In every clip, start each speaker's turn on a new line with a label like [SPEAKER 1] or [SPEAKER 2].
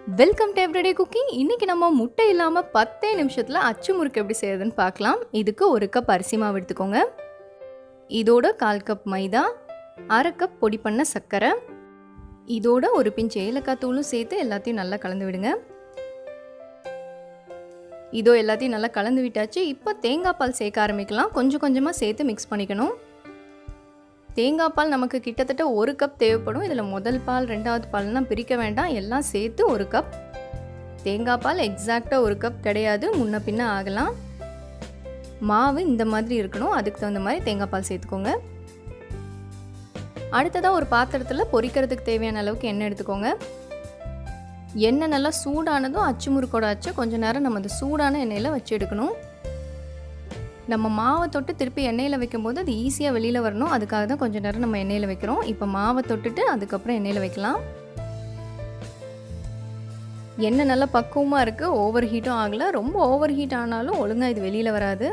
[SPEAKER 1] Welcome to everyday cooking. இன்றைக்கி நம்ம முட்டை இல்லாமல் 10 நிமிஷத்தில் அச்சு முறுக்கு எப்படி செய்யறதுன்னு பார்க்கலாம். இதுக்கு 1 கப் அரிசி மாவு எடுத்துக்கோங்க. இதோட 1/4 கப் மைதா, 1/2 கப் பொடி பண்ண சர்க்கரை, இதோட ஒரு பிஞ்ச் ஏலக்காய் தூளும் சேர்த்து எல்லாத்தையும் நல்லா கலந்து விடுங்க. இதோ எல்லாத்தையும் நல்லா கலந்து விட்டாச்சு. இப்போ தேங்காய் பால் சேர்க்க ஆரம்பிக்கலாம். கொஞ்சம் கொஞ்சமாக சேர்த்து மிக்ஸ் பண்ணிக்கணும். தேங்காய் பால் நமக்கு கிட்டத்தட்ட 1 கப் தேவைப்படும். இதில் முதல் பால் 2வது பால்னால் பிரிக்க வேண்டாம், எல்லாம் சேர்த்து 1 கப். தேங்காய் பால் எக்ஸாக்டாக 1 கப் கிடையாது, முன்ன பின்ன ஆகலாம். மாவு இந்த மாதிரி இருக்கணும், அதுக்கு தகுந்த மாதிரி தேங்காய் பால் சேர்த்துக்கோங்க. அடுத்ததாக ஒரு பாத்திரத்தில் பொரிக்கிறதுக்கு தேவையான அளவுக்கு எண்ணெய் எடுத்துக்கோங்க. எண்ணெய் நல்லா சூடானதும் அச்சு முறுக்கோட அச்சை கொஞ்சம் நேரம் நம்ம அந்த சூடான எண்ணெயில் வச்சு எடுக்கணும். நம்ம மாவை தொட்டு திருப்பி எண்ணெயில் வைக்கும்போது அது ஈஸியாக வெளியில் வரணும், அதுக்காக தான் கொஞ்சம் நேரம் நம்ம எண்ணெயில் வைக்கிறோம். இப்போ மாவை தொட்டுட்டு அதுக்கப்புறம் எண்ணெயில் வைக்கலாம். எண்ணெய் நல்லா பக்குவமாக இருக்குது, ஓவர் ஹீட்டும் ஆகலை. ரொம்ப ஓவர் ஹீட் ஆனாலும் ஒழுங்காக இது வெளியில் வராது.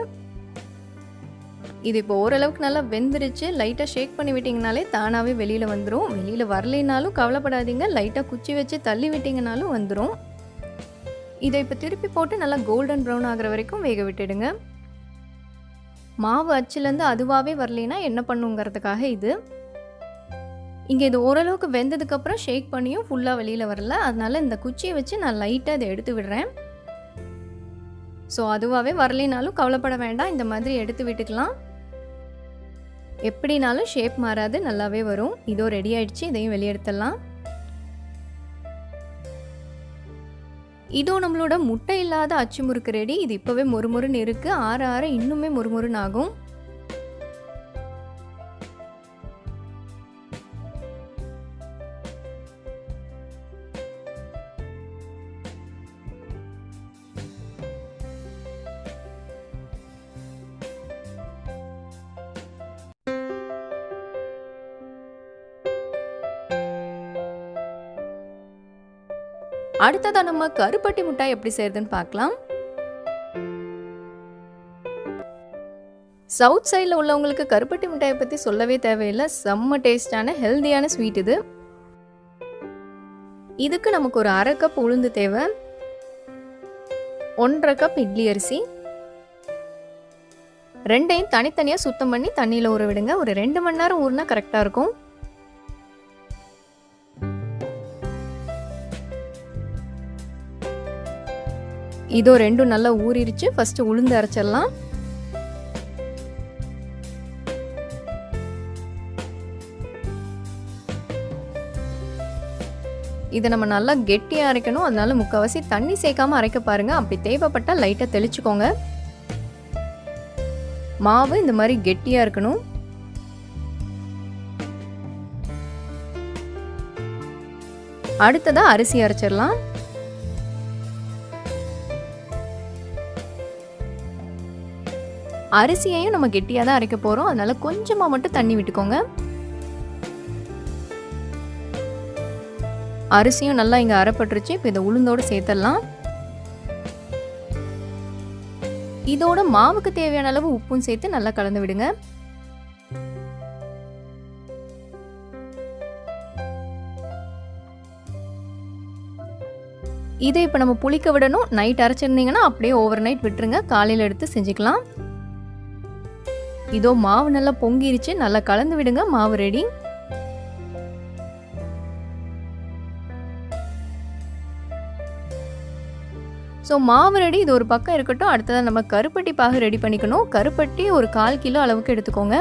[SPEAKER 1] இது இப்போ ஓரளவுக்கு நல்லா வெந்துருச்சு. லைட்டாக ஷேக் பண்ணி விட்டிங்கனாலே தானாகவே வெளியில் வந்துடும். வெளியில் வரலைனாலும் கவலைப்படாதீங்க, லைட்டாக குச்சி வச்சு தள்ளி விட்டிங்கனாலும் வந்துடும். இதை இப்போ திருப்பி போட்டு நல்லா கோல்டன் ப்ரௌன் ஆகிற வரைக்கும் வேக விட்டுடுங்க. மாவு அச்சுலேருந்து அதுவாகவே வரலைன்னா என்ன பண்ணுங்கிறதுக்காக இது. இங்கே இது ஓரளவுக்கு வெந்ததுக்கப்புறம் ஷேக் பண்ணியும் ஃபுல்லாக வெளியில் வரல, அதனால் இந்த குச்சியை வச்சு நான் லைட்டாக இதை எடுத்து விடுறேன். ஸோ அதுவாகவே வரலைனாலும் கவலைப்பட வேண்டாம், இந்த மாதிரி எடுத்து விட்டுக்கலாம். எப்படினாலும் ஷேப் மாறாது, நல்லாவே வரும். இதோ ரெடி ஆயிடுச்சு, இதையும் வெளியே எடுத்துடலாம். இதோ நம்மளோட முட்டை இல்லாத அச்சு முறுக்கு ரெடி. இது இப்போவே மொறுமொறுன்னு இருக்குது, ஆற ஆற இன்னுமே மொறுமொறுன்னு ஆகும். அடுத்ததாக நம்ம கருப்பட்டி மிட்டாய் எப்படி செய்யறதுன்னு பார்க்கலாம். சவுத் சைடில் உள்ளவங்களுக்கு கருப்பட்டி மிட்டாயை பற்றி சொல்லவே தேவையில்லை. செம்ம டேஸ்டான ஹெல்தியான ஸ்வீட் இது. இதுக்கு நமக்கு ஒரு 1/2 கப் உளுந்து தேவை, 1/2 கப் இட்லி அரிசி, ரெண்டையும் தனித்தனியாக சுத்தம் பண்ணி தண்ணியில் ஊற விடுங்க. ஒரு 2 மணி நேரம் ஊறினா கரெக்டாக இருக்கும். இதோ ரெண்டும் நல்லா ஊறிடுச்சு. ஃபர்ஸ்ட் உளுந்து அரைச்சிடலாம். இதை நம்ம நல்லா கெட்டியாக அரைக்கணும், அதனால முக்கால்வாசி தண்ணி சேர்க்காம அரைக்க பாருங்க. அப்படி தேவைப்பட்டால் லைட்டாக தெளிச்சுக்கோங்க. மாவு இந்த மாதிரி கெட்டியாக இருக்கணும். அடுத்ததாக அரிசி அரைச்சிடலாம். அரிசியையும் நம்ம கெட்டியாக தான் அரைக்க போகிறோம், அதனால கொஞ்சமாக மட்டும் தண்ணி விட்டுக்கோங்க. அரிசியும் நல்லா இங்கே அரைப்பட்டுருச்சு. இப்போ இதை உளுந்தோடு சேர்த்துடலாம். இதோட மாவுக்கு தேவையான அளவு உப்பும் சேர்த்து நல்லா கலந்து விடுங்க. இதை இப்போ நம்ம புளிக்க விடணும். நைட் அரைச்சிருந்தீங்கன்னா அப்படியே ஓவர் நைட் விட்டுருங்க, காலையில் எடுத்து செஞ்சுக்கலாம். இதோ மாவு நல்லா பொங்கிருச்சு, நல்லா கலந்து விடுங்க. மாவு ரெடி. ஸோ மாவு ரெடி, இது ஒரு பக்கம் இருக்கட்டும். அடுத்ததான் நம்ம கருப்பட்டி பாகு ரெடி பண்ணிக்கணும். கருப்பட்டி ஒரு 1/4 கிலோ அளவுக்கு எடுத்துக்கோங்க.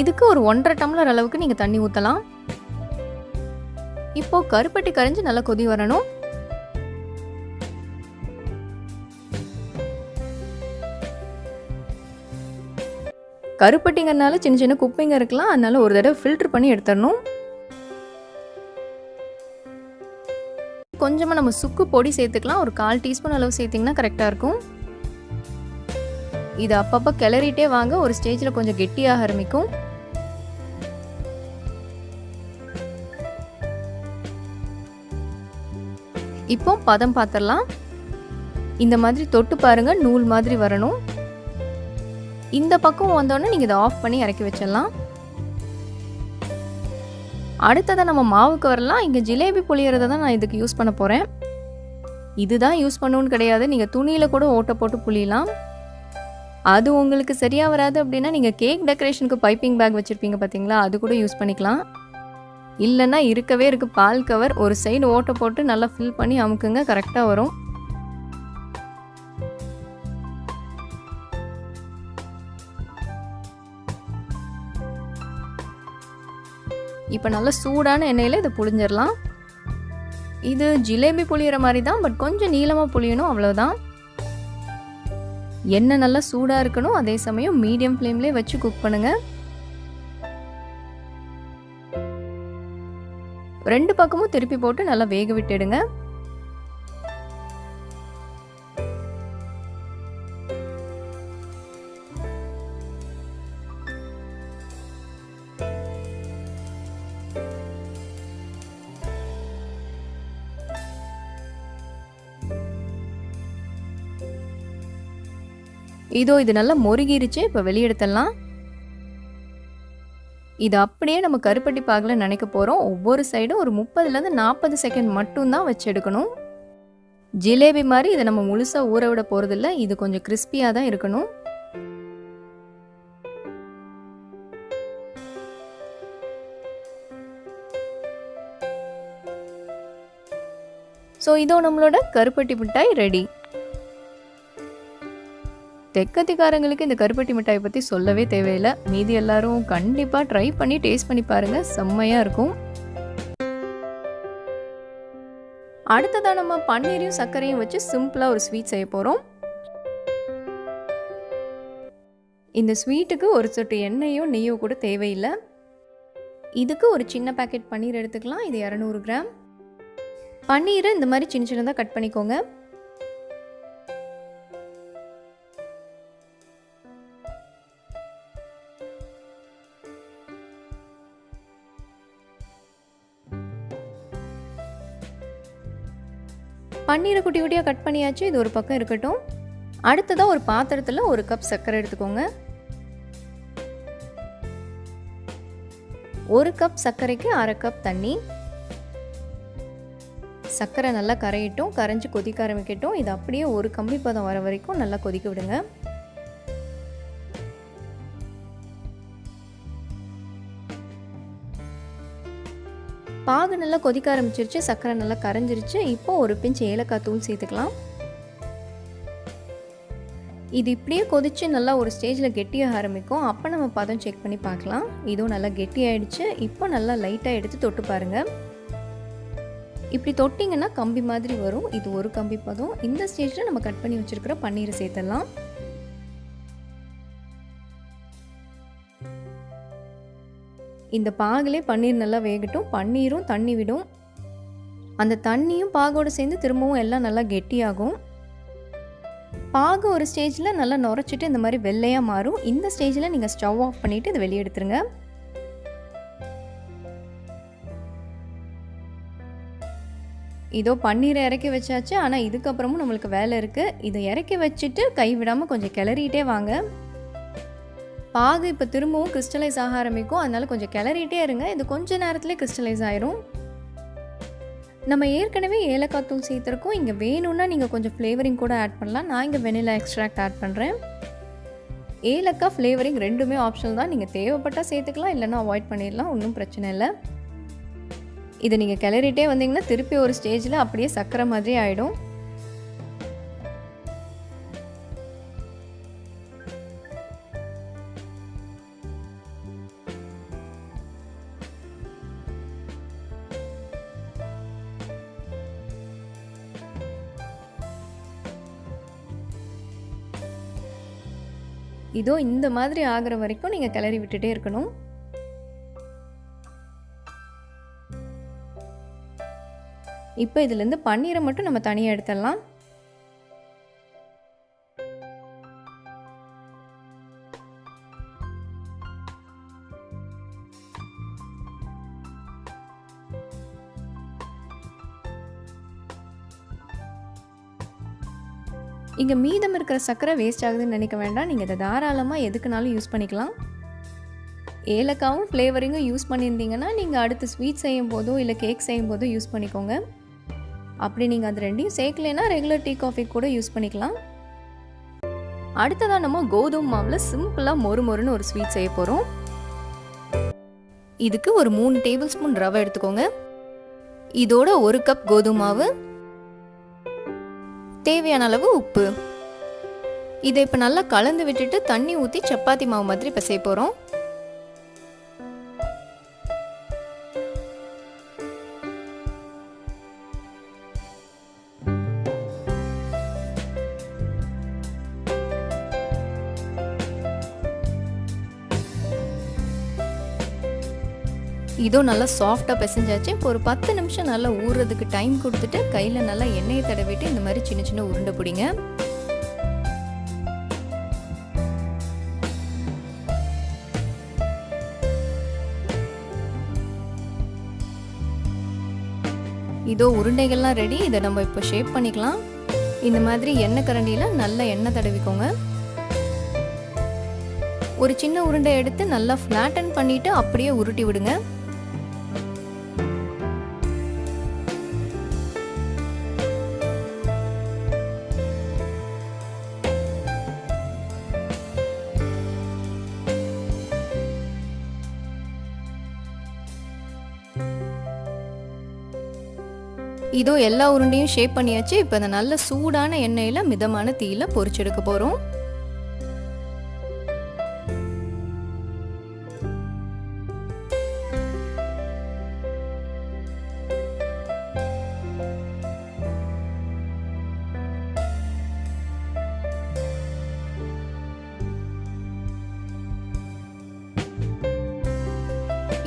[SPEAKER 1] இதுக்கு ஒரு 1.5 டம்ளர் அளவுக்கு நீங்கள் தண்ணி ஊற்றலாம். இப்போ கருப்பட்டி கரைஞ்சி நல்லா கொதி வரணும். கருப்பட்டிங்கிறதுனால சின்ன சின்ன குப்பைங்க இருக்கலாம், அதனால ஒரு தடவை ஃபில்டர் பண்ணி எடுத்துடணும். கொஞ்சமாக நம்ம சுக்கு பொடி சேர்த்துக்கலாம். ஒரு 1/4 டீஸ்பூன் அளவு சேர்த்திங்கன்னா கரெக்டாக இருக்கும். இது அப்பப்போ கிளறிட்டே வாங்க, ஒரு ஸ்டேஜில் கொஞ்சம் கெட்டியாக ஆரம்பிக்கும். இப்போ பதம் பார்த்துடலாம். இந்த மாதிரி தொட்டு பாருங்க, நூல் மாதிரி வரணும். இந்த பக்கம் வந்தோடனே நீங்கள் இதை ஆஃப் பண்ணி இறக்கி வச்சிடலாம். அடுத்ததா நம்ம மாவுக்கு வரலாம். இங்க ஜிலேபி புளியறத தான் நான் இதுக்கு யூஸ் பண்ண போறேன். இதுதான் யூஸ் பண்ணணும்னு கிடையாது. நீங்க துணியில கூட ஓட்ட போட்டு புளியலாம். அது உங்களுக்கு சரியா வராது அப்படின்னா, நீங்க கேக் டெக்கரேஷனுக்கு பைப்பிங் பேக் வச்சிருப்பீங்க பார்த்தீங்களா? அது கூட யூஸ் பண்ணிக்கலாம். இல்லன்னா இருக்கவே இருக்கு பால் கவர். ஒரு சைடு ஓட்ட போட்டு நல்லா ஃபில் பண்ணி அமுக்குங்க. கரெக்ட்டா வரும். இப்போ நல்லா சூடான எண்ணெயில இதை புழிஞ்சிடலாம். இது ஜிலேபி புளியற மாதிரி தான், பட் கொஞ்சம் நீளமாக புளியணும், அவ்வளோதான். எண்ணெய் நல்லா சூடாக இருக்கணும், அதே சமயம் மீடியம் ஃப்ளேம்லேயே வச்சு குக் பண்ணுங்க. 2 பக்கமும் திருப்பி போட்டு நல்லா வேக விட்டுடுங்க. இது நல்லா மொருகிருச்சு. இப்போ வெளியே எடுத்துடலாம். இது அப்படியே நம்ம கருப்பட்டி பாகில் நினைக்க போகிறோம். ஒவ்வொரு சைடும் ஒரு 30லேருந்து 40 செகண்ட் மட்டும்தான் வச்சு எடுக்கணும். ஜிலேபி மாதிரி இதை நம்ம முழுசாக ஊற விட போகிறதில்ல. இது கொஞ்சம் கிறிஸ்பியாக தான் இருக்கணும். ஸோ இதோ நம்மளோட கருப்பட்டி மிட்டாய் ரெடி. தெக்கத்திக்காரங்களுக்கு இந்த கருப்பட்டி மிட்டாயை பற்றி சொல்லவே தேவையில்லை. மீதி எல்லாரும் கண்டிப்பாக ட்ரை பண்ணி டேஸ்ட் பண்ணி பாருங்கள், செம்மையாக இருக்கும். அடுத்ததாக நம்ம பன்னீரையும் சர்க்கரையும் வச்சு சிம்பிளாக ஒரு ஸ்வீட் செய்ய போகிறோம். இந்த ஸ்வீட்டுக்கு ஒரு சொட்டு எண்ணெயோ நெய்யோ கூட தேவையில்லை. இதுக்கு ஒரு சின்ன பேக்கெட் பன்னீர் எடுத்துக்கலாம். இது 200 கிராம். பன்னீரை இந்த மாதிரி சின்ன சின்னதாக கட் பண்ணிக்கோங்க. பன்னீரை குட்டி குட்டியாக கட் பண்ணியாச்சு. இது ஒரு பக்கம் இருக்கட்டும். அடுத்ததாக ஒரு பாத்திரத்தில் 1 கப் சர்க்கரை எடுத்துக்கோங்க. 1 கப் சர்க்கரைக்கு 1/2 கப் தண்ணி. சர்க்கரை நல்லா கரையட்டும், கரைஞ்சி கொதிக்க ஆரம்பிக்கட்டும். இது அப்படியே ஒரு கம்பி பதம் வர வரைக்கும் நல்லா கொதிக்க விடுங்க. பாகு நல்லா கொதிக்க ஆரம்பிச்சிருச்சு, சர்க்கரை நல்லா கரைஞ்சிருச்சு. இப்போ ஒரு பிஞ்ச் ஏலக்காய் தூள் சேர்த்துக்கலாம். இது இப்படியே கொதிச்சு நல்லா ஒரு ஸ்டேஜில் கெட்டியாக ஆரம்பிக்கும். அப்போ நம்ம பதம் செக் பண்ணி பார்க்கலாம். இதுவும் நல்லா கெட்டியாயிடுச்சு. இப்போ நல்லா லைட்டாக எடுத்து தொட்டு பாருங்கள். இப்படி தொட்டிங்கன்னா கம்பி மாதிரி வரும். இது ஒரு கம்பி பதம். இந்த ஸ்டேஜில் நம்ம கட் பண்ணி வச்சுருக்கிற பன்னீரை சேர்த்துடலாம். இந்த பாகிலே பன்னீர் நல்லா வேகட்டும். பன்னீரும் தண்ணி விடும். அந்த தண்ணியும் பாகோடு சேர்ந்து திரும்பவும் எல்லாம் நல்லா கெட்டியாகும். பாகு ஒரு ஸ்டேஜில் நல்லா நுரைச்சிட்டு இந்த மாதிரி வெள்ளையாக மாறும். இந்த ஸ்டேஜில் நீங்கள் ஸ்டவ் ஆஃப் பண்ணிவிட்டு இதை வெளியே எடுத்துருங்க. இதோ பன்னீரை இறக்கி வச்சாச்சு. ஆனால் இதுக்கப்புறமும் நம்மளுக்கு வேலை இருக்குது. இதை இறக்கி வச்சுட்டு கை விடாமல் கொஞ்சம் கிளறிட்டே வாங்க. பாகு இப்போ திரும்பவும் கிறிஸ்டலைஸ் ஆக ஆரம்பிக்கும். அதனால் கொஞ்சம் கிளறிட்டே இருங்க. இது கொஞ்சம் நேரத்துலேயே கிறிஸ்டலைஸ் ஆயிரும். நம்ம ஏற்கனவே ஏலக்காய் தூள் சேர்த்துருக்கோம். இங்கே வேணும்னா நீங்கள் கொஞ்சம் ஃப்ளேவரிங் கூட ஆட் பண்ணலாம். நான் இங்கே வெனிலா எக்ஸ்ட்ராக்ட் ஆட் பண்ணுறேன். ஏலக்காய் ஃப்ளேவரிங் ரெண்டுமே ஆப்ஷனல் தான். நீங்கள் தேவைப்பட்டால் சேர்த்துக்கலாம், இல்லைன்னா அவாய்ட் பண்ணிடலாம். ஒன்றும் பிரச்சனை இல்லை. இதை நீங்கள் கிளறிட்டே வந்தீங்கன்னா திருப்பி ஒரு ஸ்டேஜில் அப்படியே சக்கரை மாதிரி ஆகிடும். இதோ இந்த மாதிரி ஆகிற வரைக்கும் நீங்கள் கிளறி விட்டுட்டே இருக்கணும். இப்போ இதுலேருந்து பன்னீரை மட்டும் நம்ம தனியாக எடுத்துடலாம். இங்கே மீதம் இருக்கிற சர்க்கரை வேஸ்ட் ஆகுதுன்னு நினைக்க வேண்டாம். நீங்கள் இதை தாராளமாக எதுக்குனாலும் யூஸ் பண்ணிக்கலாம். ஏலக்காவும் ஃப்ளேவரிங்கும் யூஸ் பண்ணியிருந்தீங்கன்னா நீங்கள் அடுத்து ஸ்வீட் செய்யும் போதோ இல்லை கேக் செய்யும் போதோ யூஸ் பண்ணிக்கோங்க. அப்படி நீங்கள் அது ரெண்டையும் சேர்க்கலைன்னா ரெகுலர் டீ காஃபி கூட யூஸ் பண்ணிக்கலாம். அடுத்ததாக நம்ம கோதுமை மாவில் சிம்பிளாக மொறுன்னு ஒரு ஸ்வீட் செய்ய போகிறோம். இதுக்கு ஒரு 3 டேபிள் ஸ்பூன் ரவை எடுத்துக்கோங்க. இதோட 1 கப் கோதுமை மாவு, தேவையான அளவு உப்பு. இதை இப்போ நல்லா கலந்து விட்டுட்டு தண்ணி ஊற்றி சப்பாத்தி மாவு மாதிரி பிசைய போகிறோம். இதோ நல்லா சாஃப்டாக பிசைஞ்சாச்சு. இப்போ ஒரு 10 நிமிஷம் நல்லா ஊறுறதுக்கு டைம் கொடுத்துட்டு கையில் நல்லா எண்ணெயை தடவிட்டு இந்த மாதிரி சின்ன சின்ன உருண்டை பிடிங்க. இதோ உருண்டைகள்லாம் ரெடி. இதை நம்ம இப்போ ஷேப் பண்ணிக்கலாம். இந்த மாதிரி எண்ணெய் கரண்டியில் நல்லா எண்ணெய் தடவிக்கோங்க. ஒரு சின்ன உருண்டை எடுத்து நல்லா ஃப்ளாட்டன் பண்ணிட்டு அப்படியே உருட்டி விடுங்க. இதோ எல்லா உருண்டையும் ஷேப் பண்ணியாச்சு. இப்போ அந்த நல்ல சூடான எண்ணெயில் மிதமான தீயில பொரிச்செடுக்க போகிறோம்.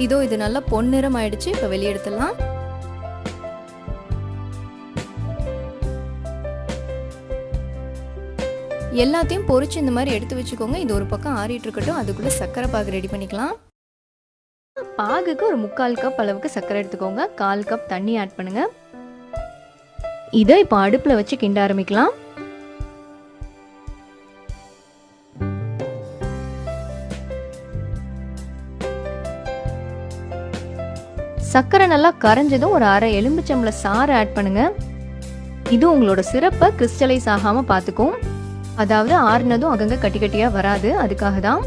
[SPEAKER 1] இதோ இது நல்லா பொன்னிறம் ஆயிடுச்சு. இப்போ வெளியே எடுத்துடலாம். எல்லாத்தையும் பொரிச்சு இந்த மாதிரி எடுத்து வச்சுக்கோங்க. இது ஒரு பக்கம் ஆறிட்டு இருக்கட்டும். அதுக்குள்ள சர்க்கரை பாகு ரெடி பண்ணிக்கலாம். பாகுக்கு ஒரு 3/4 கப் அளவுக்கு சர்க்கரை எடுத்துக்கோங்க. 1/4 கப் தண்ணி ஆட் பண்ணுங்க. இதை இப்போ அடுப்புல வச்சு கிண்ட ஆரம்பிக்கலாம். சர்க்கரை நல்லா கரைஞ்சதும் ஒரு 1/2 எலுமிச்சம்பழ சாறு ஆட் பண்ணுங்க. இது உங்களோட சிரப்பை கிறிஸ்டலைஸ் ஆகாம பார்த்துக்கும். அதாவது ஆறுனதும் அங்கங்க கட்டி கட்டியா வராது. அதுக்காக தான்.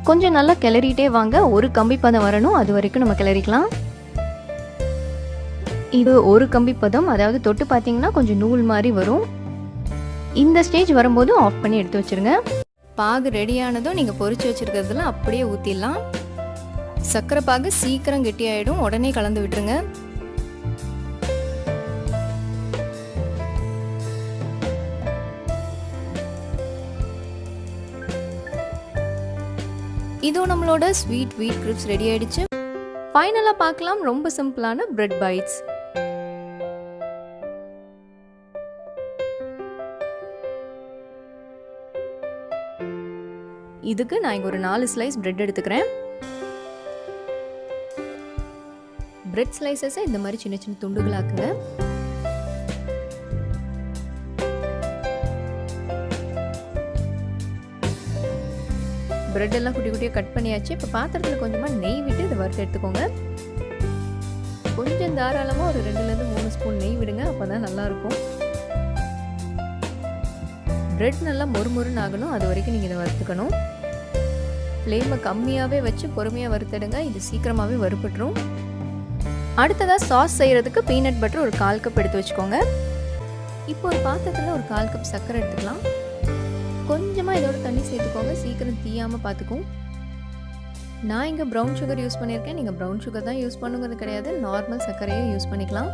[SPEAKER 1] கொஞ்சம் நல்லா கிளறிட்டே வாங்க. ஒரு கம்பி பதம் வரணும். அது வரைக்கும் நம்ம கிளறிக்கலாம். இது ஒரு கம்பி பதம், அதாவது தொட்டு பார்த்தீங்கன்னா கொஞ்சம் நூல் மாதிரி வரும். இந்த ஸ்டேஜ் வரும்போது ஆஃப் பண்ணி எடுத்து வச்சிருங்க. பாகு ரெடியானதும் நீங்க பொரிச்சு வச்சிருக்கிறதுல அப்படியே ஊத்திடலாம். சர்க்கரை பாகு சீக்கிரம் கெட்டியாயிடும். உடனே கலந்து விட்டுருங்க. இதோ நம்மளோட ஸ்வீட் வீட் கிரிப்ஸ் ரெடி ஆயிடுச்சு. ஃபைனலா பார்க்கலாம் ரொம்ப சிம்பிளான பிரெட் பைட்ஸ். இதுக்கு நான் இங்க ஒரு 4 ஸ்லைஸ் பிரெட் எடுத்துக்கிறேன். பிரெட் ஸ்லைசஸை இந்த மாதிரி சின்ன சின்ன துண்டுகளாக்குங்க. பிரெட் எல்லாம் குட்டி குட்டியாக கட் பண்ணியாச்சு. இப்போ பாத்திரத்தில் கொஞ்சமாக நெய் விட்டு இதை வறுத்து எடுத்துக்கோங்க. கொஞ்சம் தாராளமாக ஒரு 2லேருந்து 3 ஸ்பூன் நெய் விடுங்க. அப்போ தான் நல்லாயிருக்கும். பிரெட் நல்லா மொறுமொறுன்னு ஆகணும். அது வரைக்கும் நீங்கள் இதை வறுத்துக்கணும். ஃப்ளேமை கம்மியாகவே வச்சு பொறுமையாக வறுத்தெடுங்க. இது சீக்கிரமாகவே வறுப்பட்டுரும். அடுத்ததாக சாஸ் செய்கிறதுக்கு பீனட் பட்டர் ஒரு 1/4 கப் எடுத்து வச்சுக்கோங்க. இப்போ ஒரு பாத்திரத்தில் ஒரு 1/4 கப் சர்க்கரை எடுத்துக்கலாம். கொஞ்சமாக இதோட தண்ணி சேர்த்துக்கோங்க. சீக்கிரம் தீயாமல் பார்த்துக்கும். நான் இங்கே ப்ரௌன் சுகர் யூஸ் பண்ணியிருக்கேன். நீங்கள் ப்ரௌன் சுகர் தான் யூஸ் பண்ணுங்கிறது கிடையாது. நார்மல் சர்க்கரையே யூஸ் பண்ணிக்கலாம்.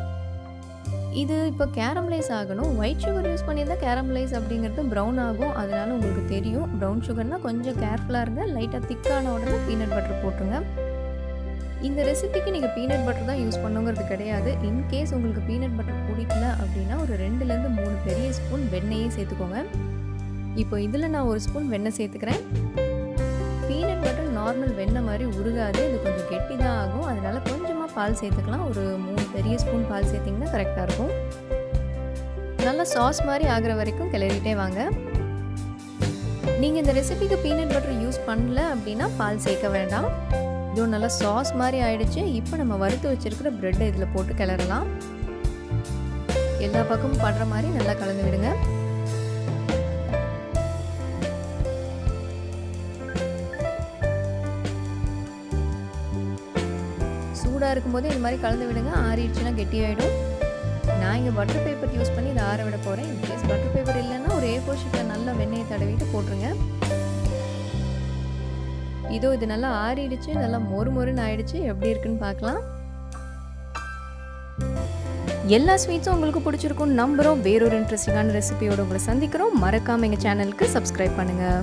[SPEAKER 1] இது இப்போ கேரமலைஸ் ஆகணும். ஒயிட் சுகர் யூஸ் பண்ணியிருந்தால் கேரமலைஸ் அப்படிங்கிறது ப்ரௌன் ஆகும். அதனால உங்களுக்கு தெரியும். ப்ரௌன் சுகர்னால் கொஞ்சம் கேர்ஃபுல்லாக இருங்க. லைட்டாக திக்கான உடனே பீனட் பட்டர் போட்டுருங்க. இந்த ரெசிபிக்கு நீங்கள் பீனட் பட்டர் தான் யூஸ் பண்ணுங்கிறது கிடையாது. இன்கேஸ் உங்களுக்கு பீனட் பட்டர் பிடிக்கல அப்படின்னா ஒரு 2லேருந்து 3 பெரிய ஸ்பூன் வெண்ணெயே சேர்த்துக்கோங்க. இப்போ இதில் நான் 1 ஸ்பூன் வெண்ணெய் சேர்த்துக்கிறேன். பீனட் பட்டர் நார்மல் வெண்ணெய் மாதிரி உருகாது. இது கொஞ்சம் கெட்டி தான் ஆகும். அதனால கொஞ்சமாக பால் சேர்த்துக்கலாம். ஒரு 3 பெரிய ஸ்பூன் பால் சேர்த்திங்கன்னா கரெக்டாக இருக்கும். நல்லா சாஸ் மாதிரி ஆகிற வரைக்கும் கிளறிட்டே வாங்க. நீங்கள் இந்த ரெசிபிக்கு பீனட் பட்டர் யூஸ் பண்ணல அப்படின்னா பால் சேர்க்க வேண்டாம். இது நல்லா சாஸ் மாதிரி ஆயிடுச்சு. இப்போ நம்ம வறுத்து வச்சிருக்கிற பிரெட்டை இதில் போட்டு கிளறலாம். எல்லா பக்கமும் படுற மாதிரி நல்லா கலந்து விடுங்க. சூடாக இருக்கும்போது இந்த மாதிரி கலந்து விடுங்க. ஆறிடுச்சுன்னா கெட்டியாயிடும். நான் இங்கே பட்டர் பேப்பர் யூஸ் பண்ணி இதை ஆற விட போகிறேன். இன்கேஸ் பட்டர் பேப்பர் இல்லைன்னா ஒரு A4 ஷீட்டில் நல்லா வெண்ணெயை தடவிட்டு போட்டுருங்க. இதோ இது நல்லா ஆறிடுச்சு. நல்லா மொறுன்னு ஆயிடுச்சு. எப்படி இருக்குன்னு பார்க்கலாம். எல்லா ஸ்வீட்ஸும் உங்களுக்கு பிடிச்சிருக்கும் நம்புகிறோம். வேறொரு இன்ட்ரெஸ்டிங்கான ரெசிபியோடு உங்களை சந்திக்கிறோம். மறக்காமல் எங்கள் சேனலுக்கு சப்ஸ்கிரைப் பண்ணுங்கள்.